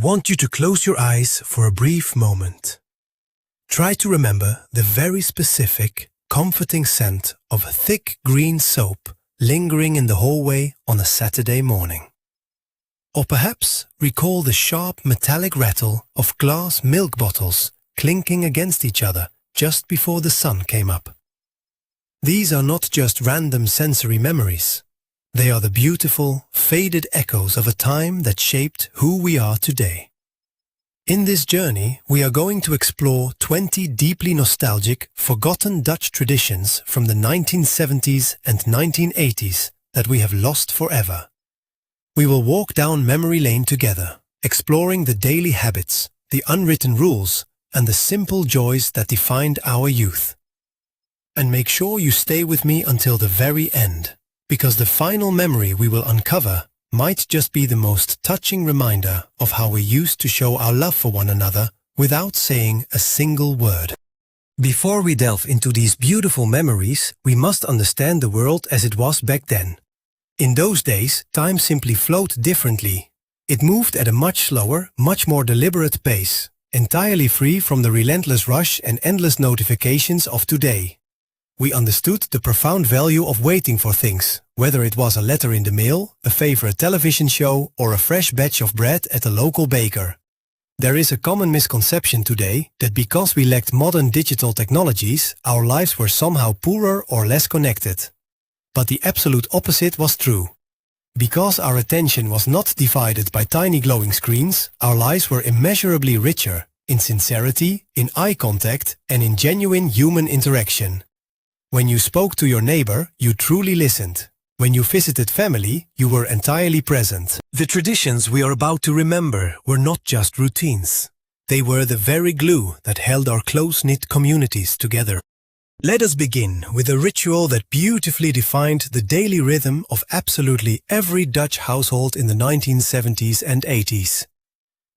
want you to close your eyes for a brief moment. Try to remember the very specific, comforting scent of thick green soap lingering in the hallway on a Saturday morning. Or perhaps recall the sharp metallic rattle of glass milk bottles clinking against each other just before the sun came up. These are not just random sensory memories. They are the beautiful, faded echoes of a time that shaped who we are today. In this journey, we are going to explore 20 deeply nostalgic, forgotten Dutch traditions from the 1970s and 1980s that we have lost forever. We will walk down memory lane together, exploring the daily habits, the unwritten rules, and the simple joys that defined our youth. And make sure you stay with me until the very end, because the final memory we will uncover might just be the most touching reminder of how we used to show our love for one another without saying a single word. Before we delve into these beautiful memories, we must understand the world as it was back then. In those days, time simply flowed differently. It moved at a much slower, much more deliberate pace, entirely free from the relentless rush and endless notifications of today. We understood the profound value of waiting for things, whether it was a letter in the mail, a favorite television show, or a fresh batch of bread at a local baker. There is a common misconception today that because we lacked modern digital technologies, our lives were somehow poorer or less connected. But the absolute opposite was true. Because our attention was not divided by tiny glowing screens, our lives were immeasurably richer in sincerity, in eye contact, and in genuine human interaction. When you spoke to your neighbor, you truly listened. When you visited family, you were entirely present. The traditions we are about to remember were not just routines. They were the very glue that held our close-knit communities together. Let us begin with a ritual that beautifully defined the daily rhythm of absolutely every Dutch household in the 1970s and 80s.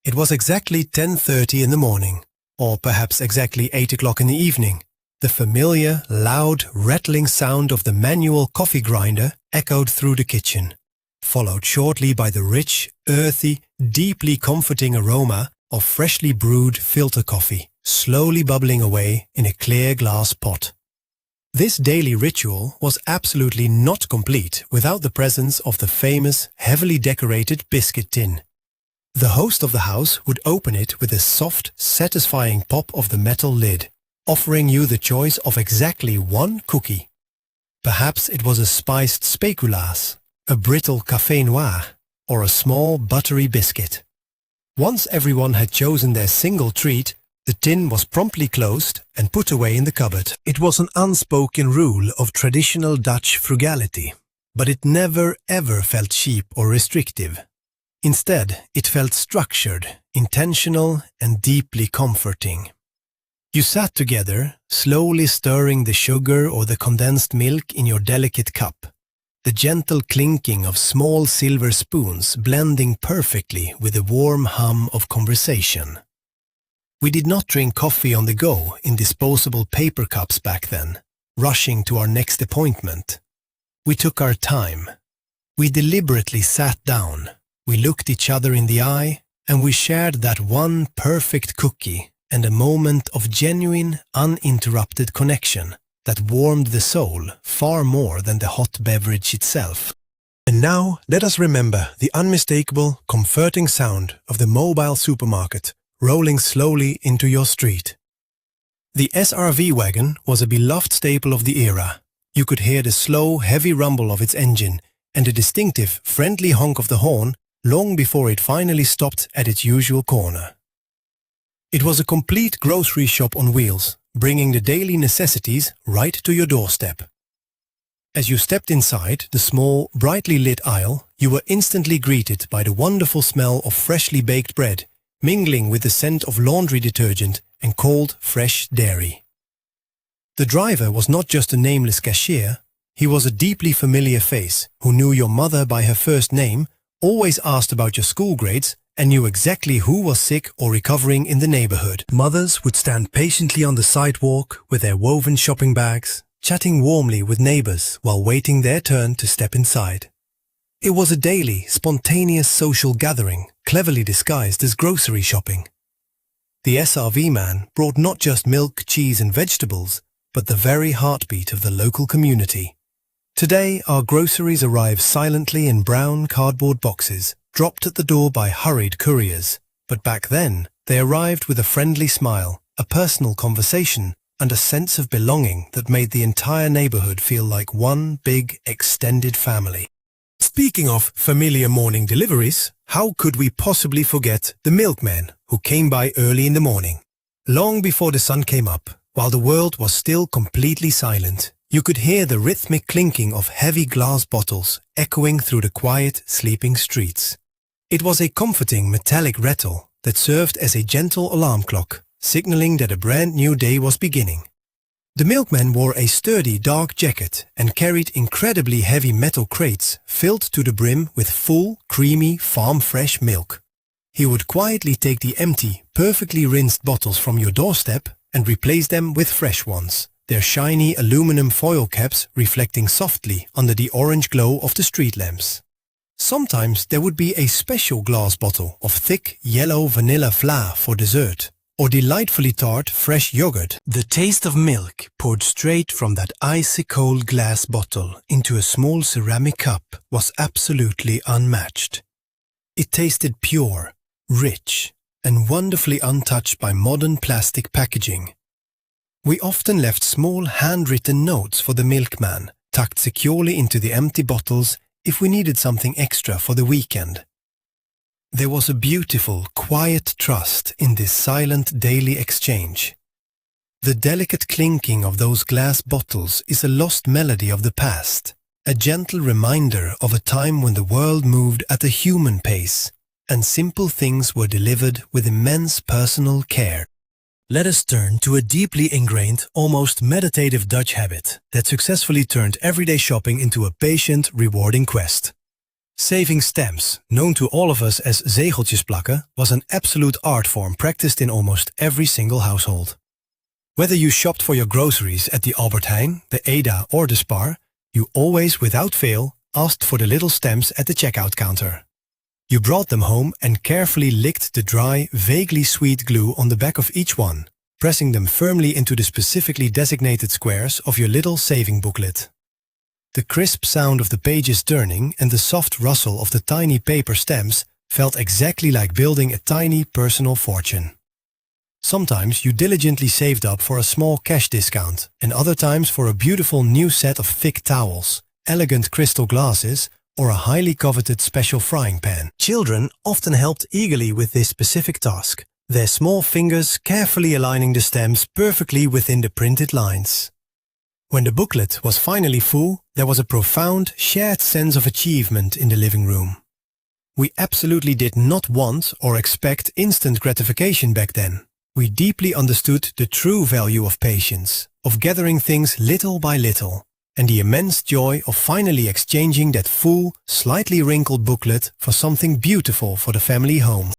It was exactly 10:30 in the morning, or perhaps exactly 8 o'clock in the evening. The familiar, loud, rattling sound of the manual coffee grinder echoed through the kitchen, followed shortly by the rich, earthy, deeply comforting aroma of freshly brewed filter coffee, slowly bubbling away in a clear glass pot. This daily ritual was absolutely not complete without the presence of the famous, heavily decorated biscuit tin. The host of the house would open it with a soft, satisfying pop of the metal lid, offering you the choice of exactly one cookie. Perhaps it was a spiced speculaas, a brittle café noir, or a small buttery biscuit. Once everyone had chosen their single treat, the tin was promptly closed and put away in the cupboard. It was an unspoken rule of traditional Dutch frugality, but it never ever felt cheap or restrictive. Instead, it felt structured, intentional, and deeply comforting. You sat together, slowly stirring the sugar or the condensed milk in your delicate cup, the gentle clinking of small silver spoons blending perfectly with the warm hum of conversation. We did not drink coffee on the go in disposable paper cups back then, rushing to our next appointment. We took our time. We deliberately sat down, we looked each other in the eye, and we shared that one perfect cookie and a moment of genuine, uninterrupted connection that warmed the soul far more than the hot beverage itself. And now, let us remember the unmistakable, comforting sound of the mobile supermarket rolling slowly into your street. The SRV wagon was a beloved staple of the era. You could hear the slow, heavy rumble of its engine and the distinctive, friendly honk of the horn long before it finally stopped at its usual corner. It was a complete grocery shop on wheels, bringing the daily necessities right to your doorstep. As you stepped inside the small, brightly lit aisle, you were instantly greeted by the wonderful smell of freshly baked bread, mingling with the scent of laundry detergent and cold, fresh dairy. The driver was not just a nameless cashier, he was a deeply familiar face who knew your mother by her first name, always asked about your school grades, and knew exactly who was sick or recovering in the neighborhood. Mothers would stand patiently on the sidewalk with their woven shopping bags, chatting warmly with neighbors while waiting their turn to step inside. It was a daily, spontaneous social gathering, cleverly disguised as grocery shopping. The SRV man brought not just milk, cheese and vegetables, but the very heartbeat of the local community. Today, our groceries arrive silently in brown cardboard boxes, dropped at the door by hurried couriers. But back then, they arrived with a friendly smile, a personal conversation, and a sense of belonging that made the entire neighborhood feel like one big, extended family. Speaking of familiar morning deliveries, how could we possibly forget the milkman who came by early in the morning? Long before the sun came up, while the world was still completely silent, you could hear the rhythmic clinking of heavy glass bottles echoing through the quiet, sleeping streets. It was a comforting metallic rattle that served as a gentle alarm clock, signaling that a brand new day was beginning. The milkman wore a sturdy dark jacket and carried incredibly heavy metal crates filled to the brim with full, creamy, farm-fresh milk. He would quietly take the empty, perfectly rinsed bottles from your doorstep and replace them with fresh ones, their shiny aluminum foil caps reflecting softly under the orange glow of the street lamps. Sometimes there would be a special glass bottle of thick yellow vanilla fla for dessert, or delightfully tart fresh yogurt. The taste of milk poured straight from that icy cold glass bottle into a small ceramic cup was absolutely unmatched. It tasted pure, rich, and wonderfully untouched by modern plastic packaging. We often left small handwritten notes for the milkman, tucked securely into the empty bottles if we needed something extra for the weekend. There was a beautiful, quiet trust in this silent daily exchange. The delicate clinking of those glass bottles is a lost melody of the past, a gentle reminder of a time when the world moved at a human pace, and simple things were delivered with immense personal care. Let us turn to a deeply ingrained, almost meditative Dutch habit that successfully turned everyday shopping into a patient, rewarding quest. Saving stamps, known to all of us as zegeltjes plakken, was an absolute art form practiced in almost every single household. Whether you shopped for your groceries at the Albert Heijn, the Eda or the Spar, you always, without fail, asked for the little stamps at the checkout counter. You brought them home and carefully licked the dry, vaguely sweet glue on the back of each one, pressing them firmly into the specifically designated squares of your little saving booklet. The crisp sound of the pages turning and the soft rustle of the tiny paper stamps felt exactly like building a tiny personal fortune. Sometimes you diligently saved up for a small cash discount, and other times for a beautiful new set of thick towels, elegant crystal glasses, or a highly coveted special frying pan. Children often helped eagerly with this specific task, their small fingers carefully aligning the stamps perfectly within the printed lines. When the booklet was finally full, there was a profound, shared sense of achievement in the living room. We absolutely did not want or expect instant gratification back then. We deeply understood the true value of patience, of gathering things little by little, and the immense joy of finally exchanging that full, slightly wrinkled booklet for something beautiful for the family home.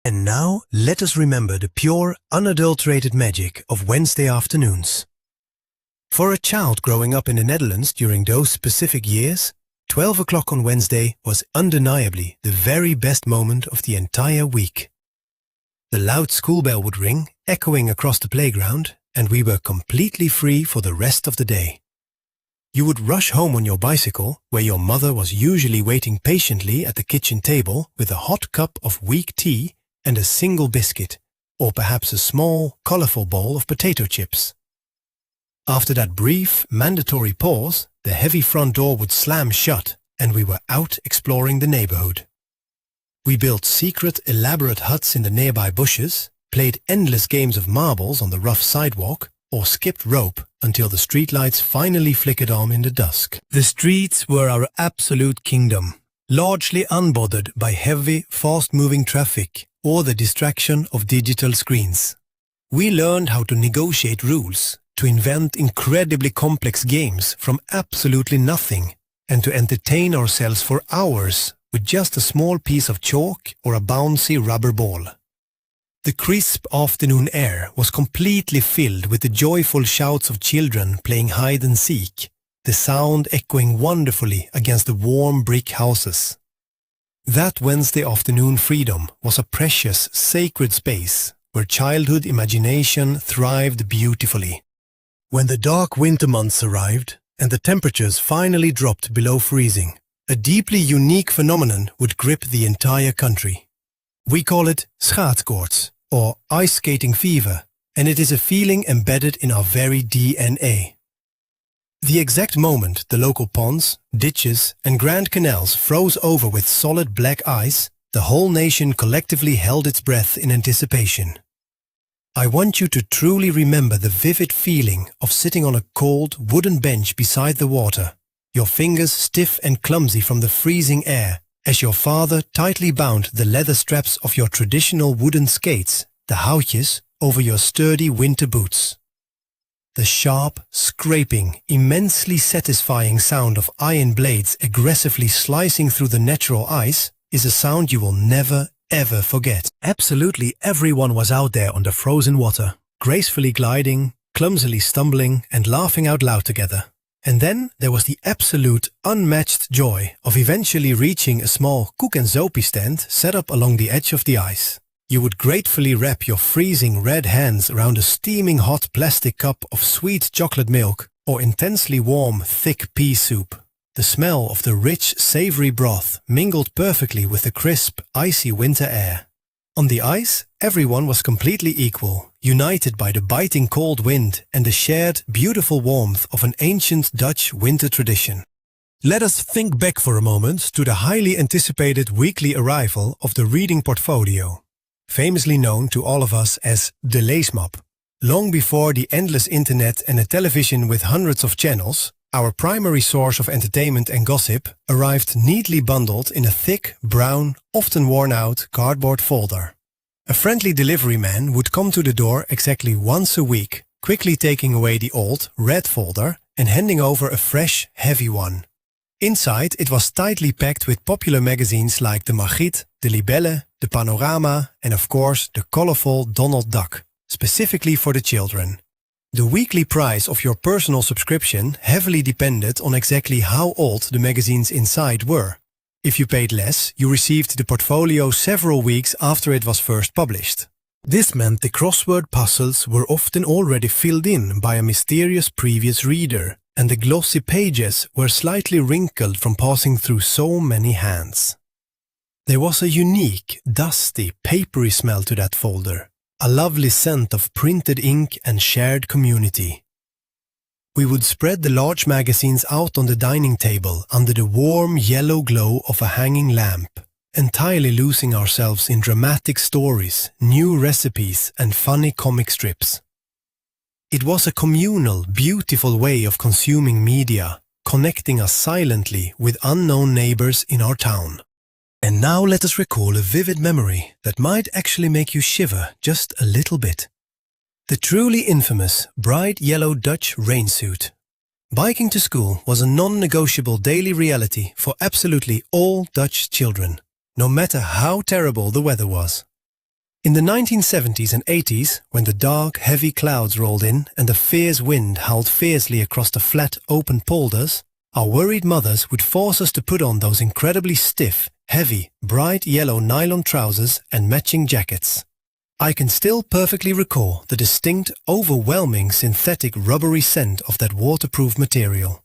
And now, let us remember the pure, unadulterated magic of Wednesday afternoons. For a child growing up in the Netherlands during those specific years, 12 o'clock on Wednesday was undeniably the very best moment of the entire week. The loud school bell would ring, echoing across the playground, and we were completely free for the rest of the day. You would rush home on your bicycle, where your mother was usually waiting patiently at the kitchen table with a hot cup of weak tea and a single biscuit, or perhaps a small, colorful bowl of potato chips. After that brief, mandatory pause, the heavy front door would slam shut, and we were out exploring the neighborhood. We built secret, elaborate huts in the nearby bushes, played endless games of marbles on the rough sidewalk, or skipped rope until the streetlights finally flickered on in the dusk. The streets were our absolute kingdom, largely unbothered by heavy, fast-moving traffic or the distraction of digital screens. We learned how to negotiate rules, to invent incredibly complex games from absolutely nothing, and to entertain ourselves for hours with just a small piece of chalk or a bouncy rubber ball. The crisp afternoon air was completely filled with the joyful shouts of children playing hide and seek, the sound echoing wonderfully against the warm brick houses. That Wednesday afternoon freedom was a precious, sacred space where childhood imagination thrived beautifully. When the dark winter months arrived and the temperatures finally dropped below freezing, a deeply unique phenomenon would grip the entire country. We call it schaatskoorts, or ice skating fever, and it is a feeling embedded in our very DNA. The exact moment the local ponds, ditches and grand canals froze over with solid black ice, the whole nation collectively held its breath in anticipation. I want you to truly remember the vivid feeling of sitting on a cold wooden bench beside the water, your fingers stiff and clumsy from the freezing air, as your father tightly bound the leather straps of your traditional wooden skates, the houtjes, over your sturdy winter boots. The sharp, scraping, immensely satisfying sound of iron blades aggressively slicing through the natural ice is a sound you will never, ever forget. Absolutely everyone was out there on the frozen water, gracefully gliding, clumsily stumbling and laughing out loud together. And then there was the absolute unmatched joy of eventually reaching a small koek and zopie stand set up along the edge of the ice. You would gratefully wrap your freezing red hands around a steaming hot plastic cup of sweet chocolate milk or intensely warm, thick pea soup. The smell of the rich, savory broth mingled perfectly with the crisp, icy winter air. On the ice, everyone was completely equal, united by the biting cold wind and the shared, beautiful warmth of an ancient Dutch winter tradition. Let us think back for a moment to the highly anticipated weekly arrival of the reading portfolio, famously known to all of us as the leesmap. Long before the endless internet and a television with hundreds of channels, our primary source of entertainment and gossip arrived neatly bundled in a thick, brown, often worn-out cardboard folder. A friendly delivery man would come to the door exactly once a week, quickly taking away the old, red folder and handing over a fresh, heavy one. Inside it was tightly packed with popular magazines like the Margriet, the Libelle, the Panorama and of course the colorful Donald Duck, specifically for the children. The weekly price of your personal subscription heavily depended on exactly how old the magazines inside were. If you paid less, you received the portfolio several weeks after it was first published. This meant the crossword puzzles were often already filled in by a mysterious previous reader, and the glossy pages were slightly wrinkled from passing through so many hands. There was a unique, dusty, papery smell to that folder. A lovely scent of printed ink and shared community. We would spread the large magazines out on the dining table under the warm yellow glow of a hanging lamp, entirely losing ourselves in dramatic stories, new recipes and funny comic strips. It was a communal, beautiful way of consuming media, connecting us silently with unknown neighbors in our town. And now let us recall a vivid memory that might actually make you shiver just a little bit. The truly infamous bright yellow Dutch rain suit. Biking to school was a non-negotiable daily reality for absolutely all Dutch children, no matter how terrible the weather was. In the 1970s and 80s, when the dark, heavy clouds rolled in and the fierce wind howled fiercely across the flat, open polders, our worried mothers would force us to put on those incredibly stiff, heavy, bright yellow nylon trousers and matching jackets. I can still perfectly recall the distinct, overwhelming synthetic rubbery scent of that waterproof material.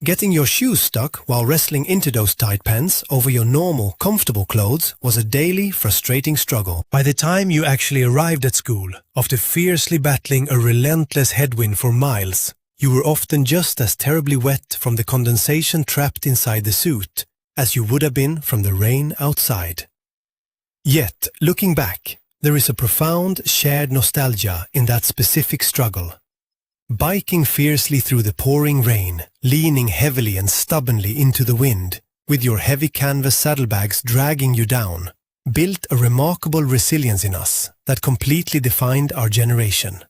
Getting your shoes stuck while wrestling into those tight pants over your normal, comfortable clothes was a daily, frustrating struggle. By the time you actually arrived at school, after fiercely battling a relentless headwind for miles, you were often just as terribly wet from the condensation trapped inside the suit as you would have been from the rain outside. Yet, looking back, there is a profound shared nostalgia in that specific struggle. Biking fiercely through the pouring rain, leaning heavily and stubbornly into the wind, with your heavy canvas saddlebags dragging you down, built a remarkable resilience in us that completely defined our generation.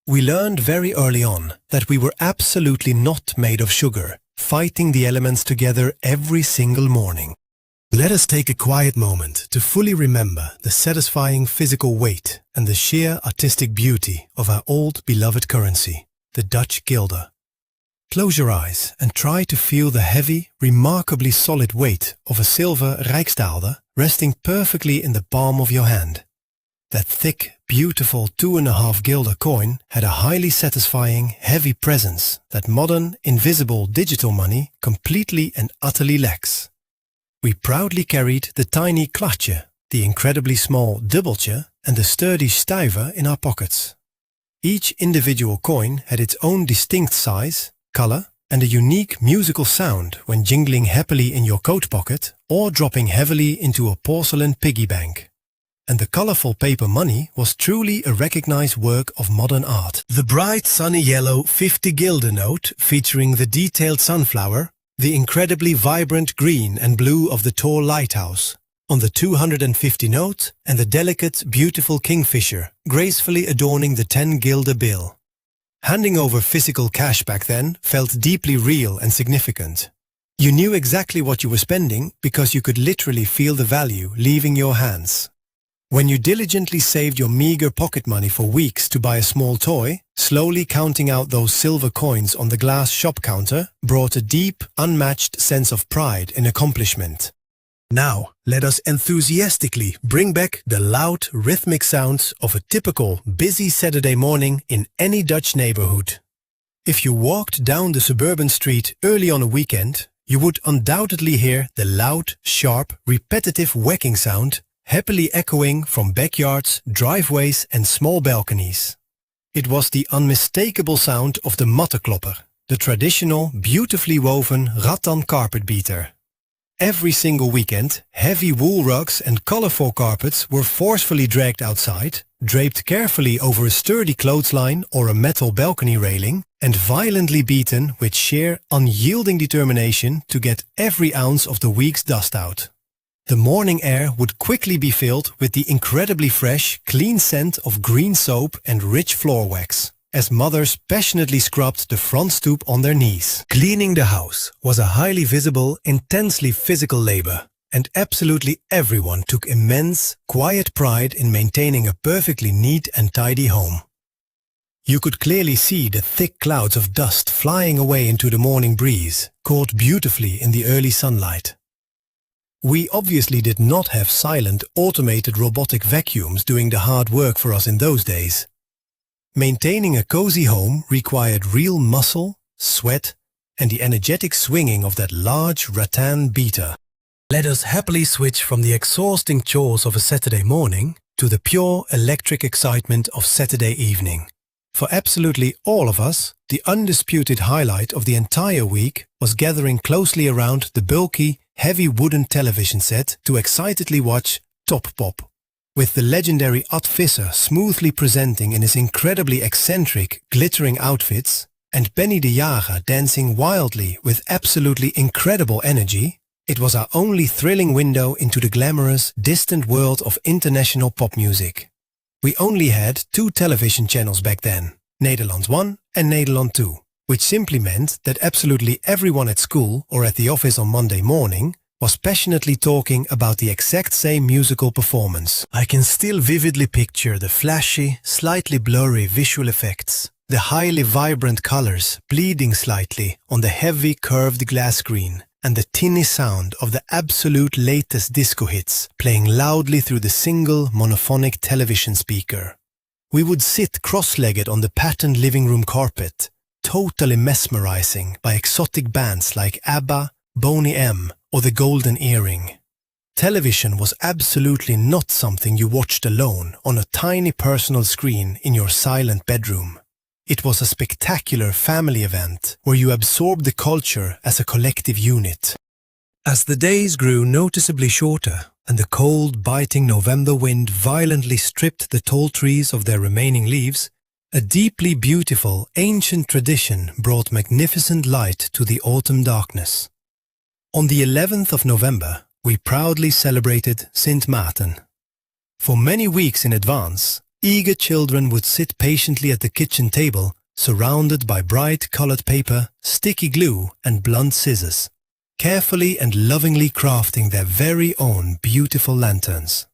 We learned very early on that we were absolutely not made of sugar, fighting the elements together every single morning. Let us take a quiet moment to fully remember the satisfying physical weight and the sheer artistic beauty of our old beloved currency, the Dutch guilder. Close your eyes and try to feel the heavy, remarkably solid weight of a silver Rijksdaalder resting perfectly in the palm of your hand. That thick, beautiful 2.5 guilder coin had a highly satisfying, heavy presence that modern, invisible digital money completely and utterly lacks. We proudly carried the tiny kwartje, the incredibly small dubbeltje, and the sturdy stuiver in our pockets. Each individual coin had its own distinct size, color, and a unique musical sound when jingling happily in your coat pocket or dropping heavily into a porcelain piggy bank. And the colorful paper money was truly a recognized work of modern art. The bright sunny yellow 50 guilder note featuring the detailed sunflower, the incredibly vibrant green and blue of the tall lighthouse, on the 250 note, and the delicate, beautiful kingfisher gracefully adorning the 10 guilder bill. Handing over physical cash back then felt deeply real and significant. You knew exactly what you were spending because you could literally feel the value leaving your hands. When you diligently saved your meager pocket money for weeks to buy a small toy, slowly counting out those silver coins on the glass shop counter brought a deep, unmatched sense of pride and accomplishment. Now, let us enthusiastically bring back the loud, rhythmic sounds of a typical, busy Saturday morning in any Dutch neighborhood. If you walked down the suburban street early on a weekend, you would undoubtedly hear the loud, sharp, repetitive whacking sound happily echoing from backyards, driveways and small balconies. It was the unmistakable sound of the mattenklopper, the traditional, beautifully woven rattan carpet beater. Every single weekend, heavy wool rugs and colorful carpets were forcefully dragged outside, draped carefully over a sturdy clothesline or a metal balcony railing, and violently beaten with sheer, unyielding determination to get every ounce of the week's dust out. The morning air would quickly be filled with the incredibly fresh, clean scent of green soap and rich floor wax, as mothers passionately scrubbed the front stoop on their knees. Cleaning the house was a highly visible, intensely physical labor, and absolutely everyone took immense, quiet pride in maintaining a perfectly neat and tidy home. You could clearly see the thick clouds of dust flying away into the morning breeze, caught beautifully in the early sunlight. We obviously did not have silent, automated robotic vacuums doing the hard work for us in those days. Maintaining a cozy home required real muscle, sweat, and the energetic swinging of that large rattan beater. Let us happily switch from the exhausting chores of a Saturday morning to the pure electric excitement of Saturday evening. For absolutely all of us, the undisputed highlight of the entire week was gathering closely around the bulky, heavy wooden television set to excitedly watch Top Pop, with the legendary Ad Visser smoothly presenting in his incredibly eccentric, glittering outfits, and Benny de Jager dancing wildly with absolutely incredible energy. It was our only thrilling window into the glamorous, distant world of international pop music. We only had 2 television channels back then, Nederland 1 and Nederland 2, which simply meant that absolutely everyone at school or at the office on Monday morning was passionately talking about the exact same musical performance. I can still vividly picture the flashy, slightly blurry visual effects, the highly vibrant colors bleeding slightly on the heavy curved glass screen, and the tinny sound of the absolute latest disco hits playing loudly through the single monophonic television speaker. We would sit cross-legged on the patterned living room carpet, totally mesmerizing by exotic bands like ABBA, Boney M, or the Golden Earring. Television was absolutely not something you watched alone on a tiny personal screen in your silent bedroom. It was a spectacular family event where you absorbed the culture as a collective unit. As the days grew noticeably shorter and the cold, biting November wind violently stripped the tall trees of their remaining leaves, a deeply beautiful, ancient tradition brought magnificent light to the autumn darkness. On the 11th of November, we proudly celebrated Sint Maarten. For many weeks in advance, eager children would sit patiently at the kitchen table, surrounded by bright colored paper, sticky glue, and blunt scissors, carefully and lovingly crafting their very own beautiful lanterns.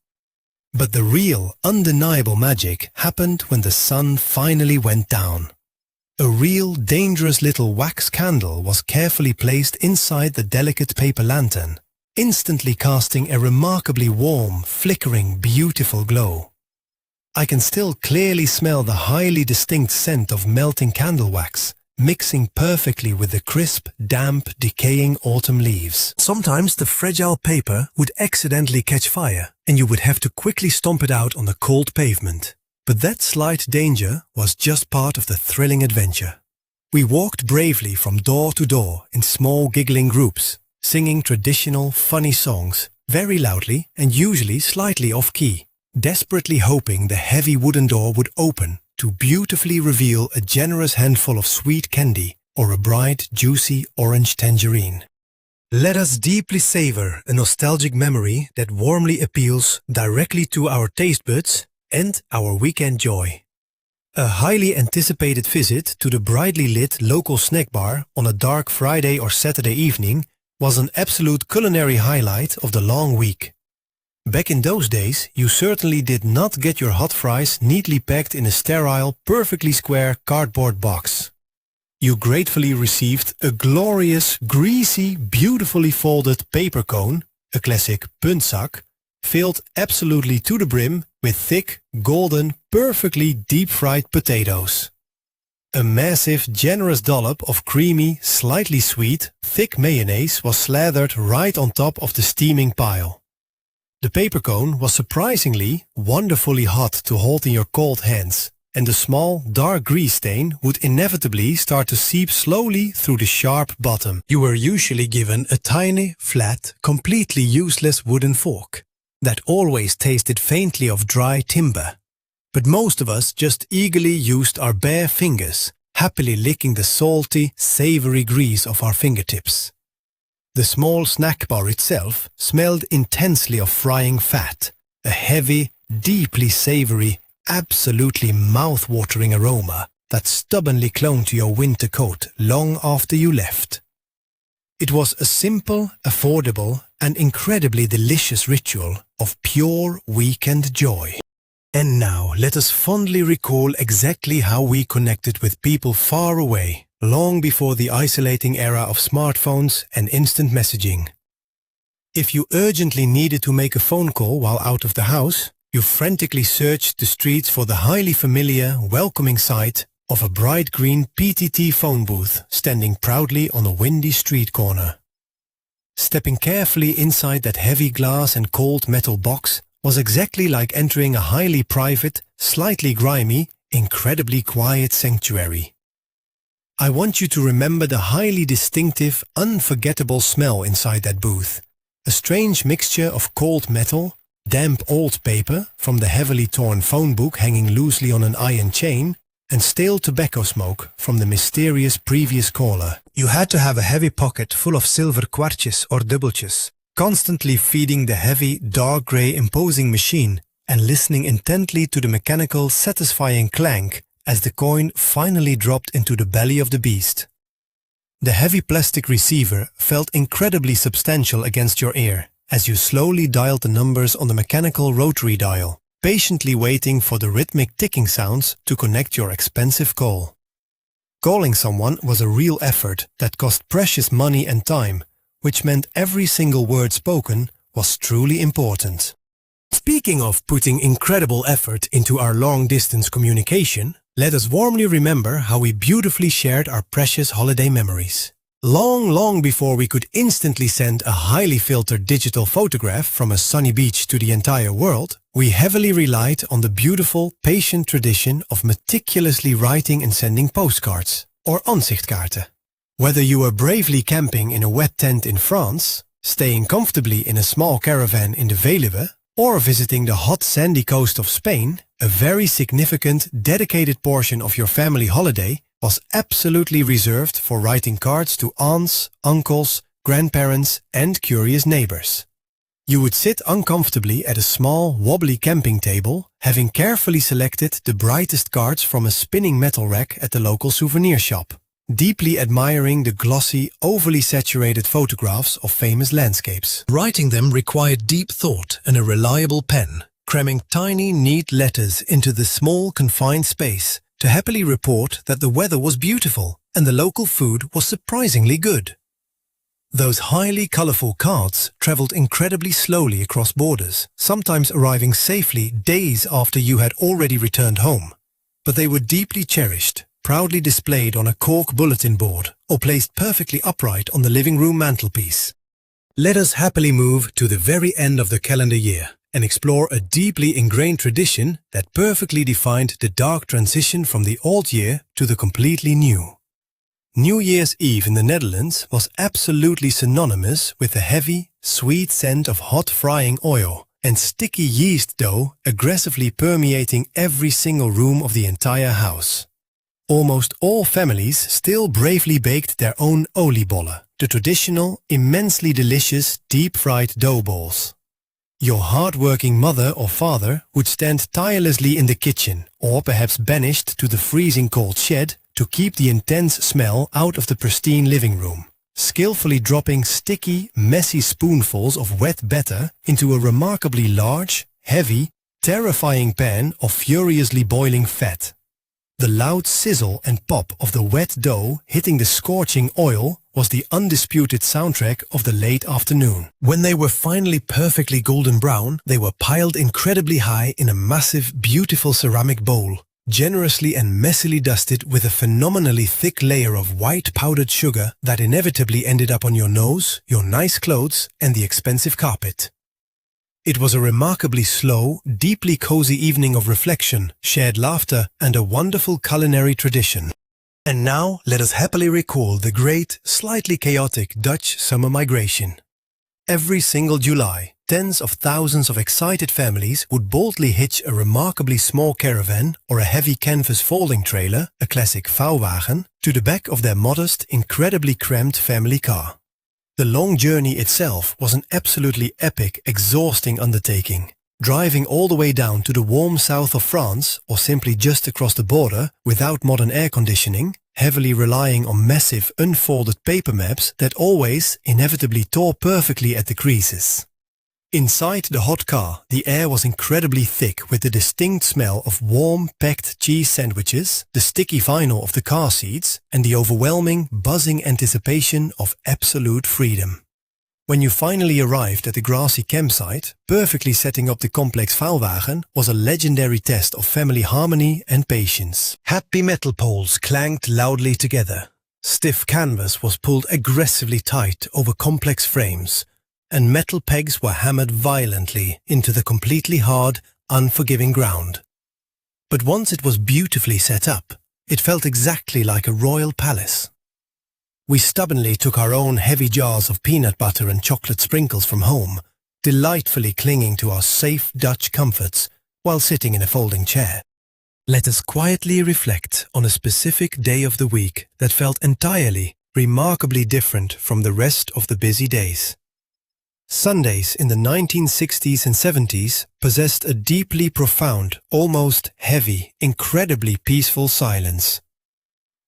But the real, undeniable magic happened when the sun finally went down. A real dangerous little wax candle was carefully placed inside the delicate paper lantern, instantly casting a remarkably warm, flickering, beautiful glow. I can still clearly smell the highly distinct scent of melting candle wax, mixing perfectly with the crisp, damp, decaying autumn leaves. Sometimes the fragile paper would accidentally catch fire, and you would have to quickly stomp it out on the cold pavement. But that slight danger was just part of the thrilling adventure. We walked bravely from door to door in small giggling groups, singing traditional, funny songs, very loudly and usually slightly off-key, desperately hoping the heavy wooden door would open to beautifully reveal a generous handful of sweet candy or a bright, juicy orange tangerine. Let us deeply savor a nostalgic memory that warmly appeals directly to our taste buds and our weekend joy. A highly anticipated visit to the brightly lit local snack bar on a dark Friday or Saturday evening was an absolute culinary highlight of the long week. Back in those days, you certainly did not get your hot fries neatly packed in a sterile, perfectly square cardboard box. You gratefully received a glorious, greasy, beautifully folded paper cone, a classic puntzak, filled absolutely to the brim with thick, golden, perfectly deep-fried potatoes. A massive, generous dollop of creamy, slightly sweet, thick mayonnaise was slathered right on top of the steaming pile. The paper cone was surprisingly, wonderfully hot to hold in your cold hands, and the small, dark grease stain would inevitably start to seep slowly through the sharp bottom. You were usually given a tiny, flat, completely useless wooden fork that always tasted faintly of dry timber. But most of us just eagerly used our bare fingers, happily licking the salty, savory grease of our fingertips. The small snack bar itself smelled intensely of frying fat, a heavy, deeply savory, absolutely mouth-watering aroma that stubbornly clung to your winter coat long after you left. It was a simple, affordable, and incredibly delicious ritual of pure weekend joy. And now let us fondly recall exactly how we connected with people far away, long before the isolating era of smartphones and instant messaging. If you urgently needed to make a phone call while out of the house, you frantically searched the streets for the highly familiar, welcoming sight of a bright green PTT phone booth standing proudly on a windy street corner. Stepping carefully inside that heavy glass and cold metal box was exactly like entering a highly private, slightly grimy, incredibly quiet sanctuary. I want you to remember the highly distinctive, unforgettable smell inside that booth. A strange mixture of cold metal, damp old paper from the heavily torn phone book hanging loosely on an iron chain, and stale tobacco smoke from the mysterious previous caller. You had to have a heavy pocket full of silver kwartjes or dubbeltjes, constantly feeding the heavy, dark grey imposing machine and listening intently to the mechanical, satisfying clank as the coin finally dropped into the belly of the beast. The heavy plastic receiver felt incredibly substantial against your ear as you slowly dialed the numbers on the mechanical rotary dial, patiently waiting for the rhythmic ticking sounds to connect your expensive call. Calling someone was a real effort that cost precious money and time, which meant every single word spoken was truly important. Speaking of putting incredible effort into our long-distance communication, let us warmly remember how we beautifully shared our precious holiday memories. Long before we could instantly send a highly filtered digital photograph from a sunny beach to the entire world, we heavily relied on the beautiful, patient tradition of meticulously writing and sending postcards, or aanzichtkaarten. Whether you were bravely camping in a wet tent in France, staying comfortably in a small caravan in the Veluwe, or visiting the hot sandy coast of Spain, a very significant, dedicated portion of your family holiday was absolutely reserved for writing cards to aunts, uncles, grandparents, and curious neighbors. You would sit uncomfortably at a small, wobbly camping table, having carefully selected the brightest cards from a spinning metal rack at the local souvenir shop, deeply admiring the glossy, overly saturated photographs of famous landscapes. Writing them required deep thought and a reliable pen, cramming tiny, neat letters into the small, confined space to happily report that the weather was beautiful and the local food was surprisingly good. Those highly colorful carts traveled incredibly slowly across borders, sometimes arriving safely days after you had already returned home. But they were deeply cherished, proudly displayed on a cork bulletin board or placed perfectly upright on the living room mantelpiece. Let us happily move to the very end of the calendar year and explore a deeply ingrained tradition that perfectly defined the dark transition from the old year to the completely new. New Year's Eve in the Netherlands was absolutely synonymous with the heavy, sweet scent of hot frying oil and sticky yeast dough aggressively permeating every single room of the entire house. Almost all families still bravely baked their own oliebollen, the traditional, immensely delicious deep-fried dough balls. Your hard-working mother or father would stand tirelessly in the kitchen or perhaps banished to the freezing cold shed to keep the intense smell out of the pristine living room, skillfully dropping sticky, messy spoonfuls of wet batter into a remarkably large, heavy, terrifying pan of furiously boiling fat. The loud sizzle and pop of the wet dough hitting the scorching oil was the undisputed soundtrack of the late afternoon. When they were finally perfectly golden brown, they were piled incredibly high in a massive, beautiful ceramic bowl, generously and messily dusted with a phenomenally thick layer of white powdered sugar that inevitably ended up on your nose, your nice clothes, and the expensive carpet. It was a remarkably slow, deeply cozy evening of reflection, shared laughter, and a wonderful culinary tradition. And now let us happily recall the great, slightly chaotic Dutch summer migration. Every single July, tens of thousands of excited families would boldly hitch a remarkably small caravan or a heavy canvas folding trailer, a classic wagon, to the back of their modest, incredibly cramped family car. The long journey itself was an absolutely epic, exhausting undertaking. Driving all the way down to the warm south of France or simply just across the border without modern air conditioning, heavily relying on massive unfolded paper maps that always inevitably tore perfectly at the creases. Inside the hot car, the air was incredibly thick with the distinct smell of warm, packed cheese sandwiches, the sticky vinyl of the car seats, and the overwhelming, buzzing anticipation of absolute freedom. When you finally arrived at the grassy campsite, perfectly setting up the complex vuilwagen was a legendary test of family harmony and patience. Happy metal poles clanged loudly together. Stiff canvas was pulled aggressively tight over complex frames, and metal pegs were hammered violently into the completely hard, unforgiving ground. But once it was beautifully set up, it felt exactly like a royal palace. We stubbornly took our own heavy jars of peanut butter and chocolate sprinkles from home, delightfully clinging to our safe Dutch comforts while sitting in a folding chair. Let us quietly reflect on a specific day of the week that felt entirely, remarkably different from the rest of the busy days. Sundays in the 1960s and 70s possessed a deeply profound, almost heavy, incredibly peaceful silence.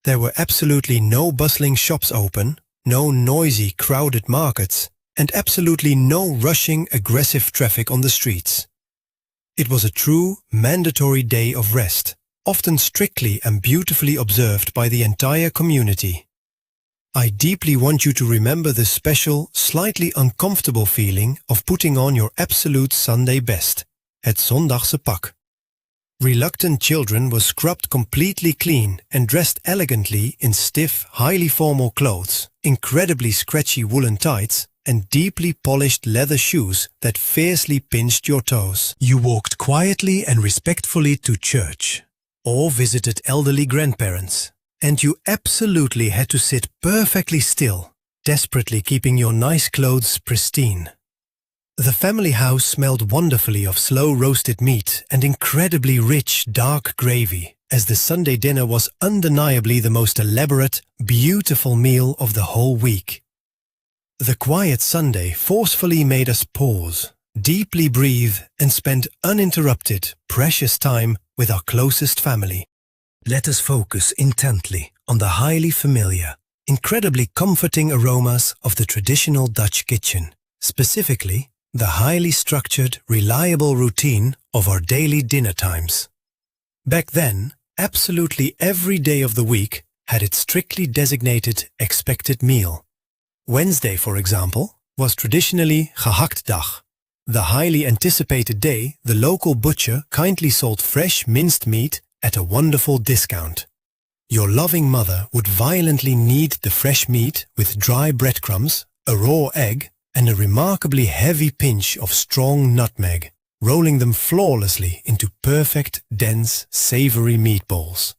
There were absolutely no bustling shops open, no noisy, crowded markets, and absolutely no rushing, aggressive traffic on the streets. It was a true, mandatory day of rest, often strictly and beautifully observed by the entire community. I deeply want you to remember the special, slightly uncomfortable feeling of putting on your absolute Sunday best, het zondagse pak. Reluctant children were scrubbed completely clean and dressed elegantly in stiff, highly formal clothes, incredibly scratchy woolen tights, and deeply polished leather shoes that fiercely pinched your toes. You walked quietly and respectfully to church, or visited elderly grandparents, and you absolutely had to sit perfectly still, desperately keeping your nice clothes pristine. The family house smelled wonderfully of slow-roasted meat and incredibly rich, dark gravy, as the Sunday dinner was undeniably the most elaborate, beautiful meal of the whole week. The quiet Sunday forcefully made us pause, deeply breathe, and spend uninterrupted, precious time with our closest family. Let us focus intently on the highly familiar, incredibly comforting aromas of the traditional Dutch kitchen, specifically the highly structured, reliable routine of our daily dinner times. Back then, Absolutely every day of the week had its strictly designated expected meal. Wednesday, for example, was traditionally gehaktdag, the highly anticipated day the local butcher kindly sold fresh minced meat at a wonderful discount. Your loving mother would violently knead the fresh meat with dry breadcrumbs, a raw egg, and a remarkably heavy pinch of strong nutmeg, rolling them flawlessly into perfect, dense, savory meatballs.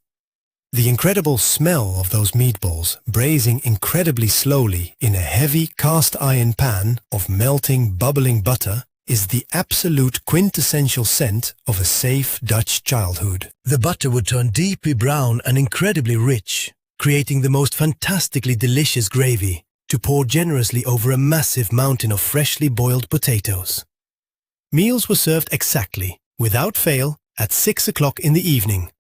The incredible smell of those meatballs braising incredibly slowly in a heavy cast iron pan of melting, bubbling butter is the absolute quintessential scent of a safe Dutch childhood. The butter would turn deeply brown and incredibly rich, creating the most fantastically delicious gravy to pour generously over a massive mountain of freshly boiled potatoes. Meals were served exactly, without fail, at 6 o'clock in the evening.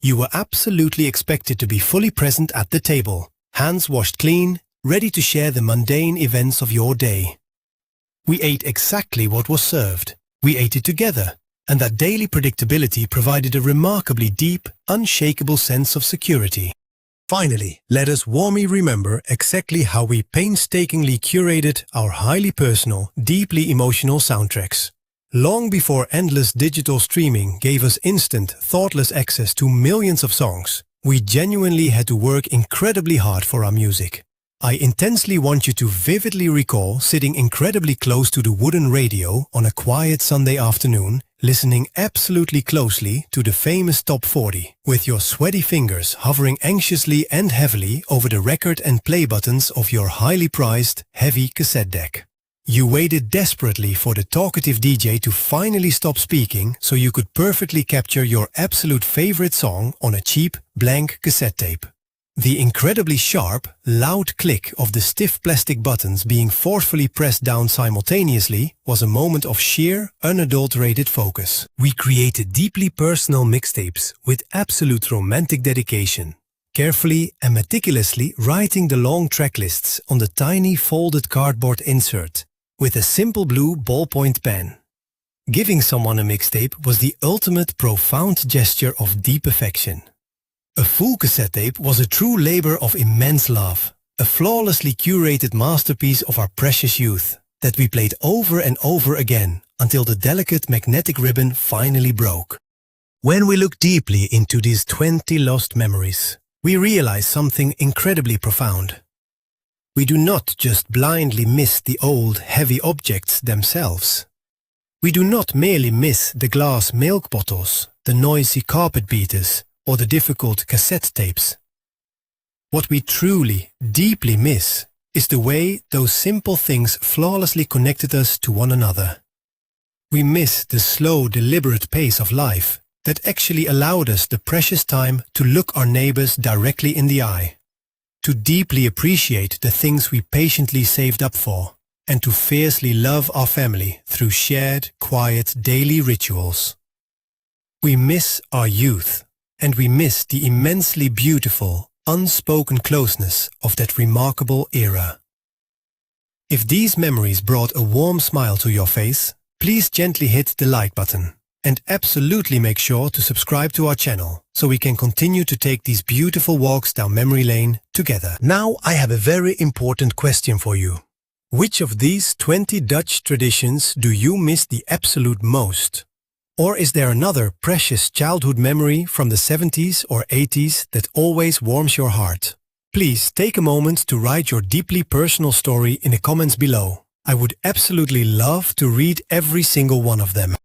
You were absolutely expected to be fully present at the table, hands washed clean, ready to share the mundane events of your day. We ate exactly what was served. We ate it together, and that daily predictability provided a remarkably deep, unshakable sense of security. Finally, let us warmly remember exactly how we painstakingly curated our highly personal, deeply emotional soundtracks. Long before endless digital streaming gave us instant, thoughtless access to millions of songs, we genuinely had to work incredibly hard for our music. I intensely want you to vividly recall sitting incredibly close to the wooden radio on a quiet Sunday afternoon, listening absolutely closely to the famous Top 40, with your sweaty fingers hovering anxiously and heavily over the record and play buttons of your highly prized, heavy cassette deck. You waited desperately for the talkative DJ to finally stop speaking so you could perfectly capture your absolute favorite song on a cheap, blank cassette tape. The incredibly sharp, loud click of the stiff plastic buttons being forcefully pressed down simultaneously was a moment of sheer, unadulterated focus. We created deeply personal mixtapes with absolute romantic dedication, carefully and meticulously writing the long track lists on the tiny folded cardboard insert with a simple blue ballpoint pen. Giving someone a mixtape was the ultimate profound gesture of deep affection. A full cassette tape was a true labor of immense love, a flawlessly curated masterpiece of our precious youth that we played over and over again until the delicate magnetic ribbon finally broke. When we look deeply into these 20 lost memories, we realize something incredibly profound. We do not just blindly miss the old, heavy objects themselves. We do not merely miss the glass milk bottles, the noisy carpet beaters, or the difficult cassette tapes. What we truly, deeply miss is the way those simple things flawlessly connected us to one another. We miss the slow, deliberate pace of life that actually allowed us the precious time to look our neighbors directly in the eye, to deeply appreciate the things we patiently saved up for, and to fiercely love our family through shared, quiet, daily rituals. We miss our youth, and we miss the immensely beautiful, unspoken closeness of that remarkable era. If these memories brought a warm smile to your face, please gently hit the like button, and absolutely make sure to subscribe to our channel so we can continue to take these beautiful walks down memory lane together. Now I have a very important question for you. Which of these 20 Dutch traditions do you miss the absolute most? Or is there another precious childhood memory from the 70s or 80s that always warms your heart? Please take a moment to write your deeply personal story in the comments below. I would absolutely love to read every single one of them.